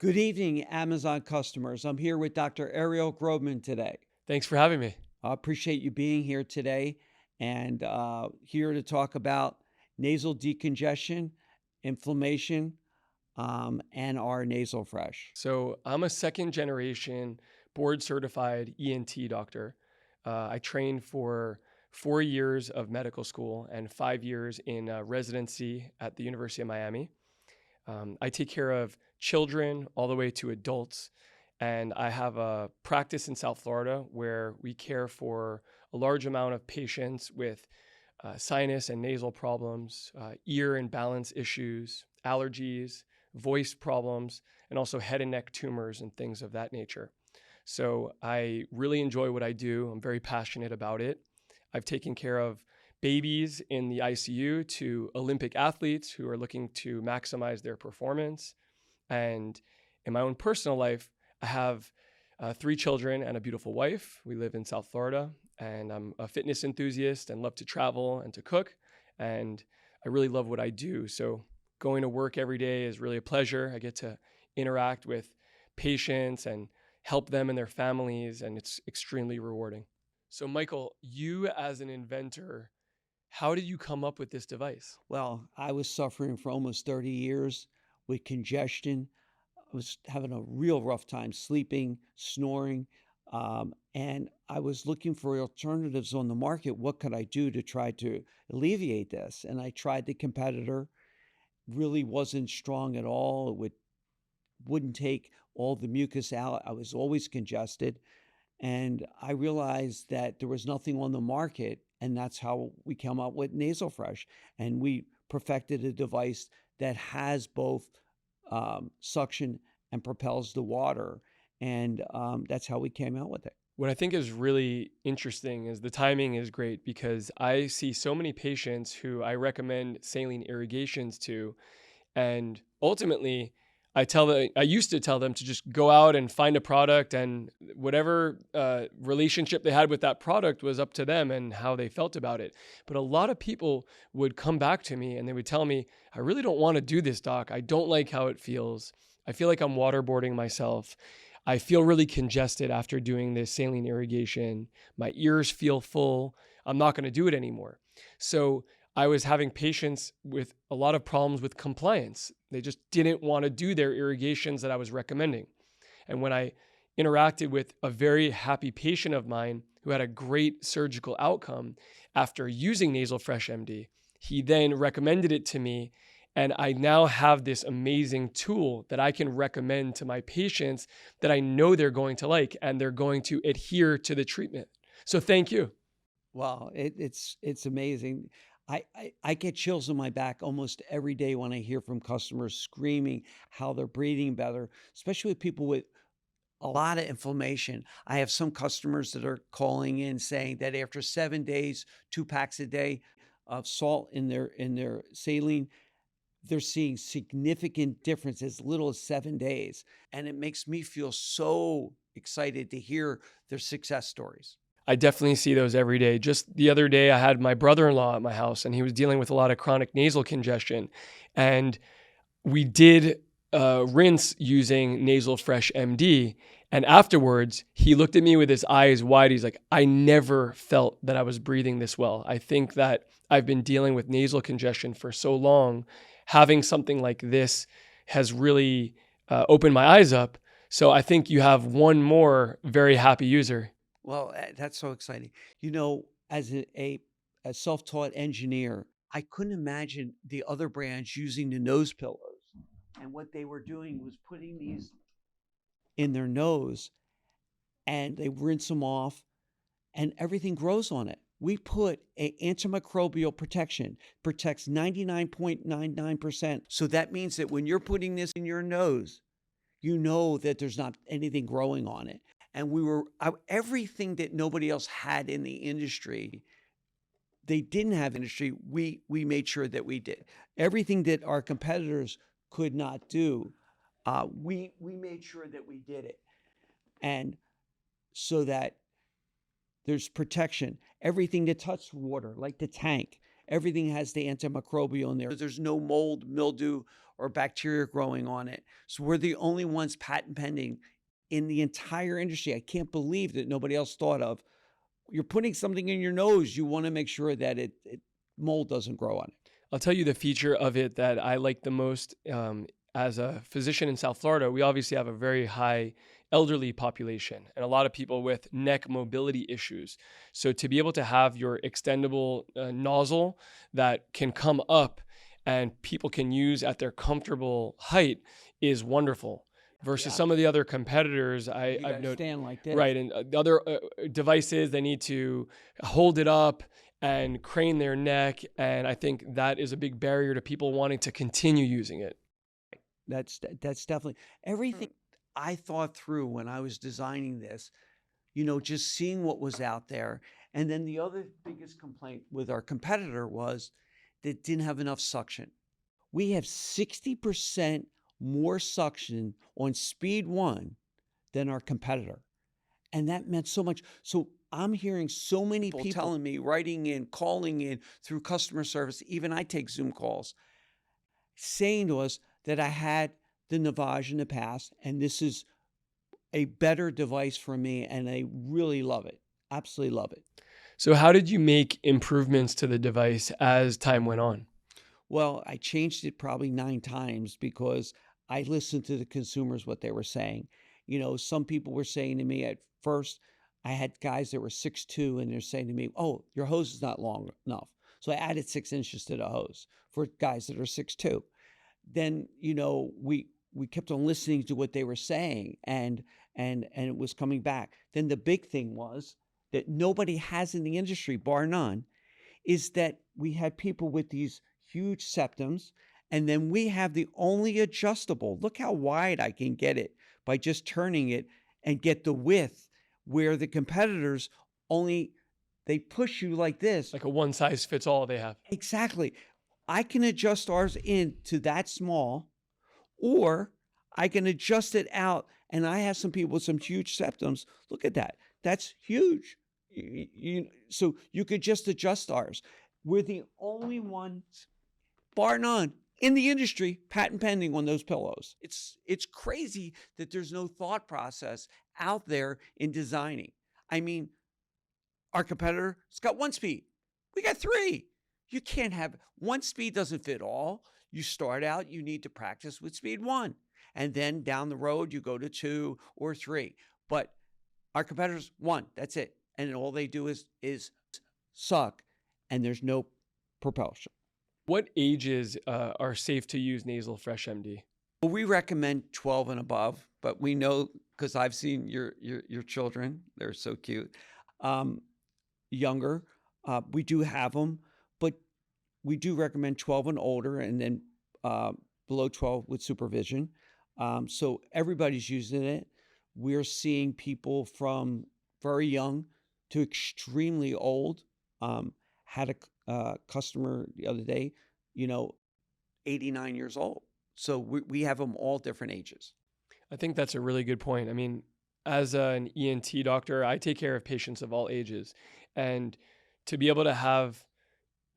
Good evening, Amazon customers. I'm here with Dr. Ariel Grobman today. Thanks for having me. I appreciate you being here today and here to talk about nasal decongestion, inflammation, and our NasalFresh. So, I'm a second generation board certified ENT doctor. I trained for 4 years of medical school and 5 years in residency at the University of Miami. I take care of children all the way to adults. And I have a practice in South Florida where we care for a large amount of patients with sinus and nasal problems, ear and balance issues, allergies, voice problems, and also head and neck tumors and things of that nature. So I really enjoy what I do. I'm very passionate about it. I've taken care of babies in the ICU to Olympic athletes who are looking to maximize their performance. And in my own personal life, I have 3 children and a beautiful wife. We live in South Florida, and I'm a fitness enthusiast and love to travel and to cook. And I really love what I do. So going to work every day is really a pleasure. I get to interact with patients and help them and their families, and it's extremely rewarding. So, Michael, you as an inventor, how did you come up with this device? Well, I was suffering for almost 30 years with congestion. I was having a real rough time sleeping, snoring, and I was looking for alternatives on the market. What could I do to try to alleviate this? And I tried the competitor, really wasn't strong at all. Wouldn't take all the mucus out. I was always congested. And I realized that there was nothing on the market. And that's how we came up with NasalFresh. And we perfected a device that has both suction and propels the water. And that's how we came out with it. What I think is really interesting is the timing is great because I see so many patients who I recommend saline irrigations to. And ultimately, I used to tell them to just go out and find a product, and whatever relationship they had with that product was up to them and how they felt about it. But a lot of people would come back to me and they would tell me, I really don't want to do this, doc. I don't like how it feels. I feel like I'm waterboarding myself. I feel really congested after doing this saline irrigation. My ears feel full. I'm not going to do it anymore. So I was having patients with a lot of problems with compliance. They just didn't want to do their irrigations that I was recommending. And when I interacted with a very happy patient of mine who had a great surgical outcome after using NasalFresh MD, he then recommended it to me. And I now have this amazing tool that I can recommend to my patients that I know they're going to like and they're going to adhere to the treatment. So thank you. Wow, it's amazing. I get chills on my back almost every day when I hear from customers screaming how they're breathing better, especially with people with a lot of inflammation. I have some customers that are calling in saying that after 7 days, 2 packs a day of salt in their saline, they're seeing significant difference as little as 7 days. And it makes me feel so excited to hear their success stories. I definitely see those every day. Just the other day, I had my brother-in-law at my house and he was dealing with a lot of chronic nasal congestion. And we did rinse using NasalFresh MD. And afterwards, he looked at me with his eyes wide. He's like, I never felt that I was breathing this well. I think that I've been dealing with nasal congestion for so long. Having something like this has really opened my eyes up. So I think you have one more very happy user. Well, that's so exciting. As a self-taught engineer, I couldn't imagine the other brands using the nose pillows. And what they were doing was putting these in their nose and they rinse them off and everything grows on it. We put a antimicrobial protection, protects 99.99%. So that means that when you're putting this in your nose, you know that there's not anything growing on it. And everything that nobody else had in the industry, they didn't have industry, we made sure that we did. Everything that our competitors could not do, we made sure that we did it. And so that there's protection. Everything that touches water, like the tank, everything has the antimicrobial in there. There's no mold, mildew, or bacteria growing on it. So we're the only ones patent pending in the entire industry. I can't believe that nobody else thought of. You're putting something in your nose, you want to make sure that mold doesn't grow on it. I'll tell you the feature of it that I like the most. As a physician in South Florida, we obviously have a very high elderly population and a lot of people with neck mobility issues. So to be able to have your extendable nozzle that can come up and people can use at their comfortable height is wonderful. Versus Yeah. some of the other competitors, You I've gotta noticed, stand like this. right, and the other devices, they need to hold it up and crane their neck, and I think that is a big barrier to people wanting to continue using it. That's definitely everything I thought through when I was designing this, just seeing what was out there. And then the other biggest complaint with our competitor was that it didn't have enough suction. We have 60% more suction on speed one than our competitor. And that meant so much. So I'm hearing so many people telling me, writing in, calling in through customer service, even I take Zoom calls, saying to us that I had the Navage in the past, and this is a better device for me, and I really love it. Absolutely love it. So how did you make improvements to the device as time went on? Well, I changed it probably 9 times because I listened to the consumers, what they were saying. Some people were saying to me at first, I had guys that were 6'2", and they're saying to me, "Oh, your hose is not long enough." So I added 6 inches to the hose for guys that are 6'2". Then, we kept on listening to what they were saying, and it was coming back. Then the big thing was that nobody has in the industry, bar none, is that we had people with these huge septums, and then we have the only adjustable. Look how wide I can get it by just turning it and get the width, where the competitors only they push you like this. Like a one size fits all they have. Exactly. I can adjust ours into that small, or I can adjust it out. And I have some people with some huge septums. Look at that. That's huge. So you could just adjust ours. We're the only ones, bar none, in the industry, patent pending on those pillows. It's crazy that there's no thought process out there in designing. I mean, our competitor's got 1 speed. We got 3. You can't have 1 speed, doesn't fit all. You start out, you need to practice with speed 1. And then down the road, you go to 2 or 3. But our competitors, 1, that's it. And all they do is suck, and there's no propulsion. What ages are safe to use NasalFresh MD? Well, we recommend 12 and above, but we know, because I've seen your children, they're so cute. Younger, we do have them, but we do recommend 12 and older, and then below 12 with supervision. So everybody's using it. We're seeing people from very young to extremely old. Had a customer the other day, 89 years old. So we have them all different ages. I think that's a really good point. I mean, as an ENT doctor, I take care of patients of all ages. And to be able to have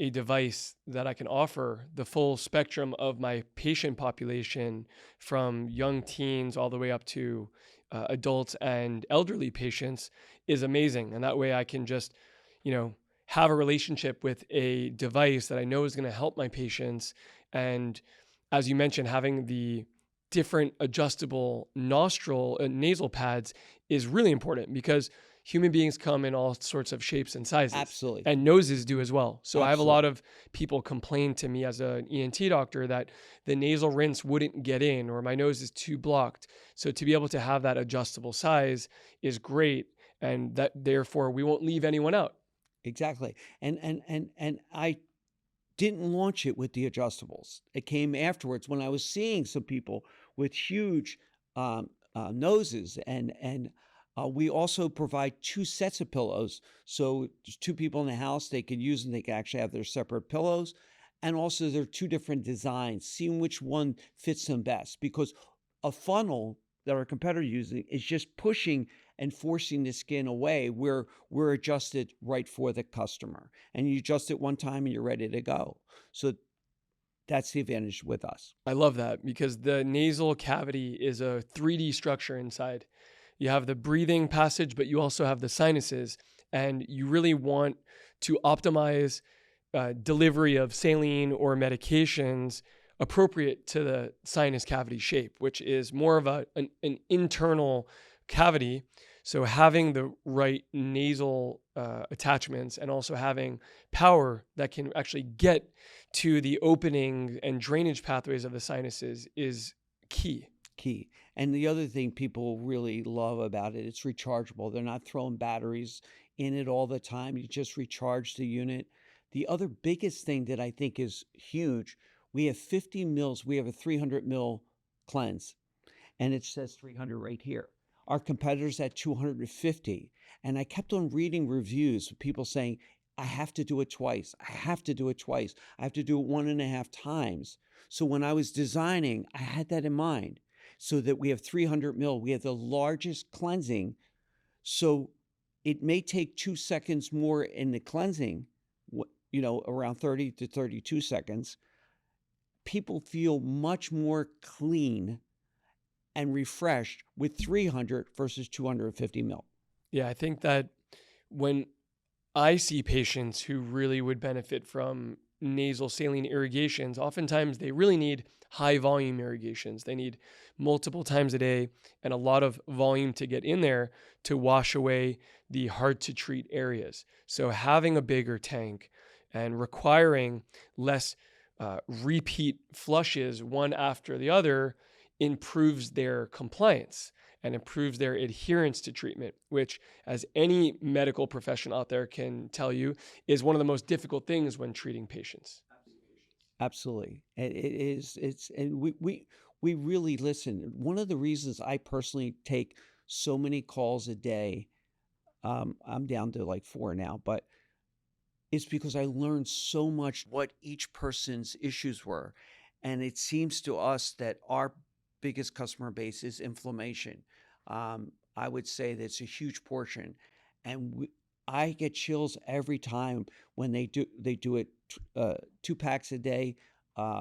a device that I can offer the full spectrum of my patient population, from young teens all the way up to adults and elderly patients, is amazing. And that way I can just, have a relationship with a device that I know is going to help my patients. And as you mentioned, having the different adjustable nasal pads is really important, because human beings come in all sorts of shapes and sizes. Absolutely. And noses do as well. So I have a Absolutely. lot of people complain to me as an ENT doctor that the nasal rinse wouldn't get in, or my nose is too blocked. So to be able to have that adjustable size is great. And that therefore we won't leave anyone out. Exactly. And I didn't launch it with the adjustables. It came afterwards when I was seeing some people with huge noses, and we also provide 2 sets of pillows. So there's 2 people in the house, they could use them. They can actually have their separate pillows. And also there are 2 different designs, seeing which one fits them best, because a funnel that our competitor using is just pushing and forcing the skin away, where we're adjusted right for the customer. And you adjust it one time and you're ready to go. So That's the advantage with us. I love that because the nasal cavity is a 3D structure inside. You have the breathing passage, but you also have the sinuses, and you really want to optimize delivery of saline or medications appropriate to the sinus cavity shape, which is more of an internal cavity. So having the right nasal attachments and also having power that can actually get to the opening and drainage pathways of the sinuses is key. Key. And the other thing people really love about it, it's rechargeable. They're not throwing batteries in it all the time. You just recharge the unit. The other biggest thing that I think is huge, we have 50 mils, we have a 300 mil cleanse, and it says 300 right here. Our competitors at 250. And I kept on reading reviews of people saying, I have to do it twice. I have to do it twice. I have to do it 1.5 times. So when I was designing, I had that in mind so that we have 300 mil. We have the largest cleansing. So it may take 2 seconds more in the cleansing, around 30 to 32 seconds. People feel much more clean and refreshed with 300 versus 250 mil. Yeah, I think that when I see patients who really would benefit from nasal saline irrigations, oftentimes they really need high volume irrigations. They need multiple times a day and a lot of volume to get in there to wash away the hard to treat areas. So having a bigger tank and requiring less repeat flushes one after the other improves their compliance and improves their adherence to treatment, which, as any medical professional out there can tell you, is one of the most difficult things when treating patients. Absolutely. It is, and we really listen. One of the reasons I personally take so many calls a day, I'm down to like 4 now, but it's because I learned so much what each person's issues were. And it seems to us that our biggest customer base is inflammation. I would say that's a huge portion. And I get chills every time when they do it 2 packs a day,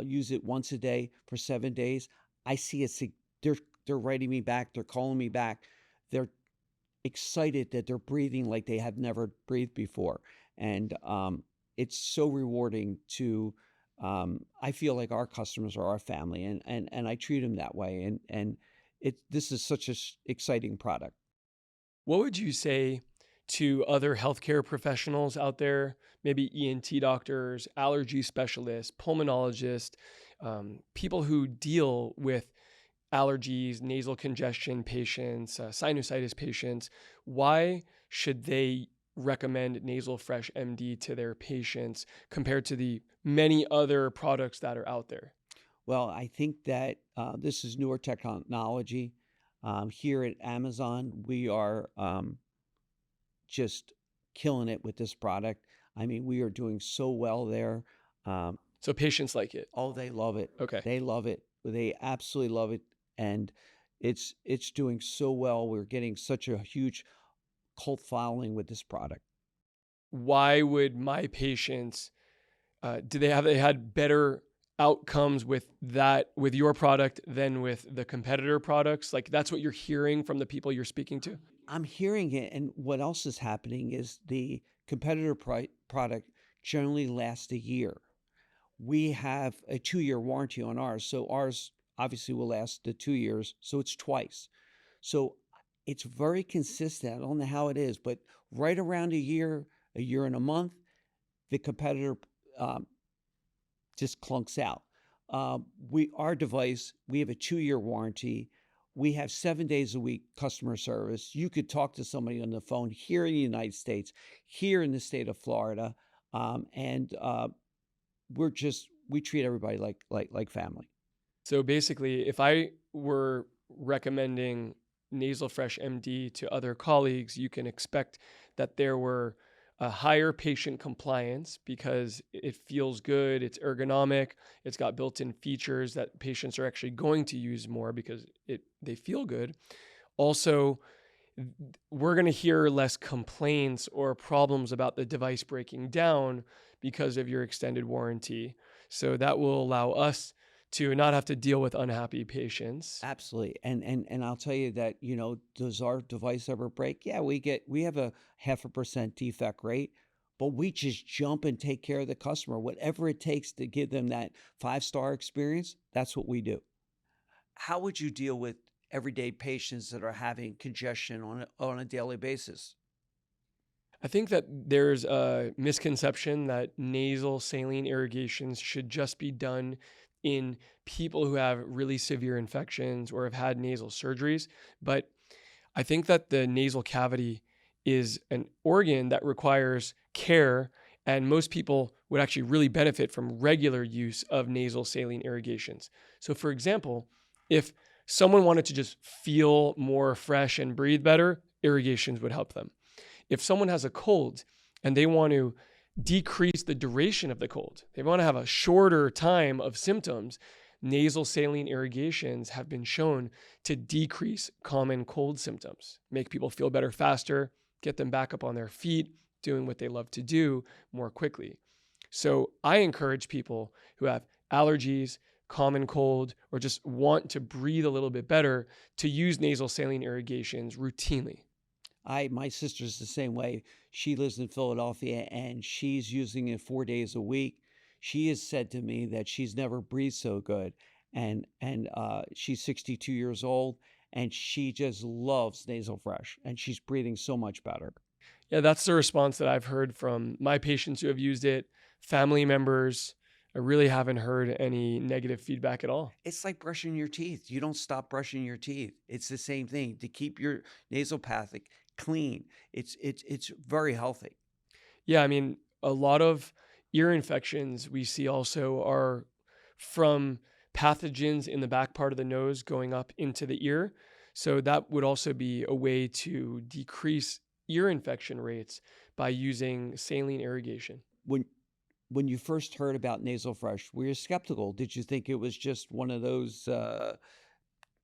use it once a day for 7 days. I see they're writing me back, they're calling me back. They're excited that they're breathing like they have never breathed before. And it's so rewarding to I feel like our customers are our family, and I treat them that way. And this is such an exciting product. What would you say to other healthcare professionals out there, maybe ENT doctors, allergy specialists, pulmonologists, people who deal with allergies, nasal congestion patients, sinusitis patients? Why should they recommend NasalFresh MD to their patients compared to the many other products that are out there? Well, I think that this is newer technology. Here at Amazon, we are just killing it with this product. I mean, we are doing so well there. Um, So patients like it. oh, they love it. Okay. They love it. They absolutely love it, and it's doing so well. We're getting such a huge cult following with this product. Why would my patients they had better outcomes with your product than with the competitor products? Like that's what you're hearing from the people you're speaking to? I'm hearing it, and what else is happening is the competitor product generally lasts a year. We have a 2-year warranty on ours, so ours obviously will last the 2 years, so it's twice. So it's very consistent. I don't know how it is, but right around a year and a month, the competitor um, just clunks out. Our device, we have a 2-year warranty. We have 7 days a week customer service. You could talk to somebody on the phone here in the United States, here in the state of Florida, and we treat everybody like family. So basically, if I were recommending NasalFresh MD to other colleagues, you can expect that there were a higher patient compliance because it feels good, it's ergonomic, it's got built-in features that patients are actually going to use more because they feel good. Also, we're going to hear less complaints or problems about the device breaking down because of your extended warranty. So that will allow us to not have to deal with unhappy patients. Absolutely. And I'll tell you that, does our device ever break? Yeah, we have a 0.5% defect rate, but we just jump and take care of the customer. Whatever it takes to give them that 5-star experience, that's what we do. How would you deal with everyday patients that are having congestion on a daily basis? I think that there's a misconception that nasal saline irrigations should just be done in people who have really severe infections or have had nasal surgeries. But I think that the nasal cavity is an organ that requires care, and most people would actually really benefit from regular use of nasal saline irrigations. So, for example, if someone wanted to just feel more fresh and breathe better, irrigations would help them. If someone has a cold and they want to decrease the duration of the cold, they want to have a shorter time of symptoms, nasal saline irrigations have been shown to decrease common cold symptoms, make people feel better faster, get them back up on their feet, doing what they love to do more quickly. So I encourage people who have allergies, common cold, or just want to breathe a little bit better to use nasal saline irrigations routinely. My sister's the same way. She lives in Philadelphia and she's using it 4 days a week. She has said to me that she's never breathed so good. And she's 62 years old and she just loves Nasal Fresh and she's breathing so much better. Yeah, that's the response that I've heard from my patients who have used it, family members. I really haven't heard any negative feedback at all. It's like brushing your teeth. You don't stop brushing your teeth. It's the same thing to keep your nasopathic clean. It's very healthy. Yeah, I mean, a lot of ear infections we see also are from pathogens in the back part of the nose going up into the ear. So that would also be a way to decrease ear infection rates by using saline irrigation. When when you first heard about Nasal Fresh, were you skeptical? Did you think it was just one of those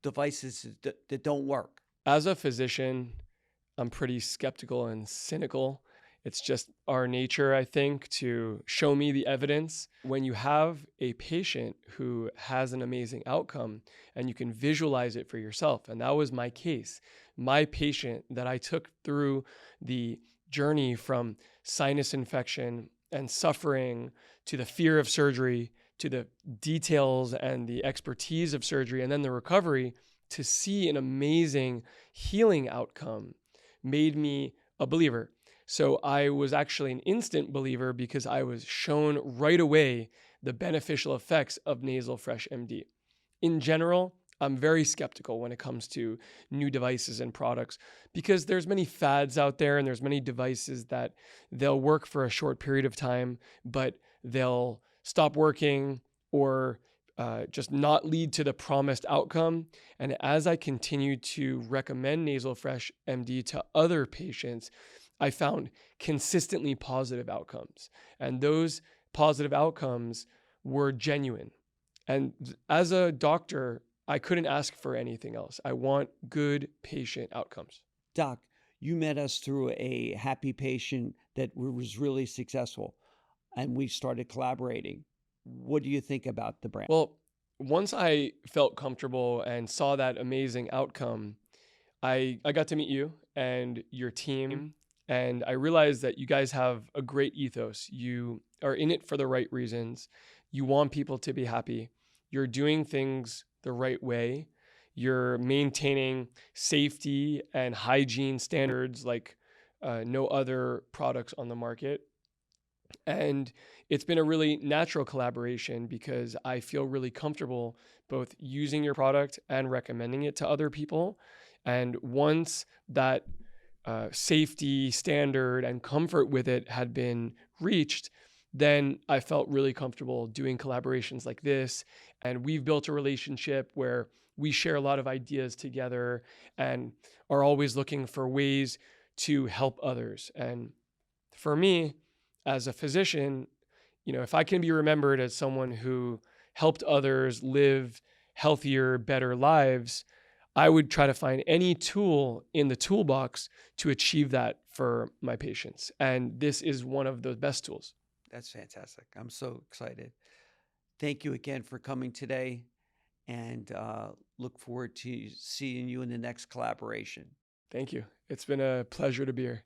devices that don't work? As a physician, I'm pretty skeptical and cynical. It's just our nature, I think, to show me the evidence. When you have a patient who has an amazing outcome and you can visualize it for yourself, and that was my case. My patient that I took through the journey from sinus infection and suffering to the fear of surgery to the details and the expertise of surgery and then the recovery to see an amazing healing outcome made me a believer. So I was actually an instant believer because I was shown right away the beneficial effects of NasalFresh MD. In general, I'm very skeptical when it comes to new devices and products because there's many fads out there and there's many devices that they'll work for a short period of time, but they'll stop working or just not lead to the promised outcome. And as I continued to recommend NasalFresh MD to other patients, I found consistently positive outcomes. And those positive outcomes were genuine. And as a doctor, I couldn't ask for anything else. I want good patient outcomes. Doc, you met us through a happy patient that was really successful, and we started collaborating. What do you think about the brand? Well, once I felt comfortable and saw that amazing outcome, I got to meet you and your team, and I realized that you guys have a great ethos. You are in it for the right reasons. You want people to be happy. You're doing things the right way. You're maintaining safety and hygiene standards like no other products on the market. And it's been a really natural collaboration because I feel really comfortable both using your product and recommending it to other people. And once that safety standard and comfort with it had been reached, then I felt really comfortable doing collaborations like this. And we've built a relationship where we share a lot of ideas together and are always looking for ways to help others. And for me, as a physician, if I can be remembered as someone who helped others live healthier, better lives, I would try to find any tool in the toolbox to achieve that for my patients. And this is one of the best tools. That's fantastic. I'm so excited. Thank you again for coming today, and look forward to seeing you in the next collaboration. Thank you. It's been a pleasure to be here.